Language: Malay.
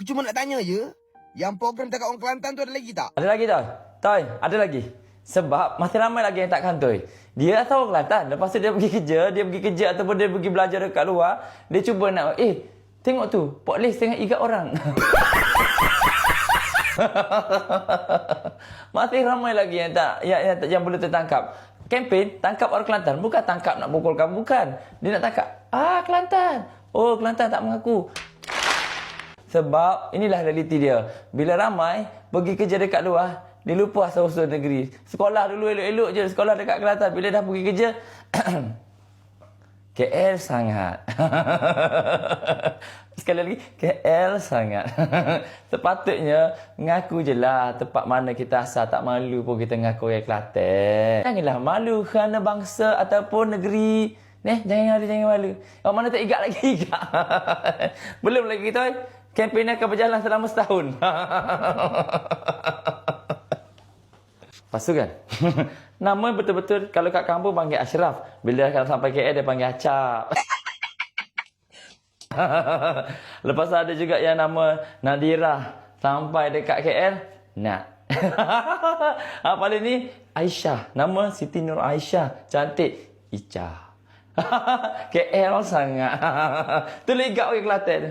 cuma nak tanya je, yang program dekat orang Kelantan tu ada lagi tak? Ada lagi tak? Toy, ada lagi. Sebab masih ramai lagi yang tak kantoi. Dia tahu Kelantan. Lepas tu dia pergi kerja ataupun dia pergi belajar dekat luar. Dia cuba nak, tengok tu, Port-Lis tengah ikat orang. Masih ramai lagi yang belum tertangkap. Kempen tangkap orang Kelantan. Bukan tangkap nak pukulkan, bukan. Dia nak tangkap, Kelantan. Oh, Kelantan tak mengaku. Sebab inilah realiti dia. Bila ramai pergi kerja dekat luar, dia lupa asal-usul negeri. Sekolah dulu elok-elok je. Sekolah dekat Kelantan. Bila dah pergi kerja, KL sangat. Sekali lagi, KL sangat. Sepatutnya, ngaku je lah tempat mana kita asal. Tak malu pun kita ngaku orang Kelantan. Janganlah malu kerana bangsa ataupun negeri. Jangan malu. Yang mana tak igat lagi, igat. Belum lagi kita. Kempen akan berjalan selama setahun. Lepas tu kan, nama betul-betul kalau kat kampung panggil Ashraf. Bila dah sampai KL dia panggil Acap. Lepas tu ada juga yang nama Nadira. Sampai dekat KL, Nak. Paling ni Aisyah. Nama Siti Nur Aisyah. Cantik, Ica. KL sangat. Tu legak orang Kelantan.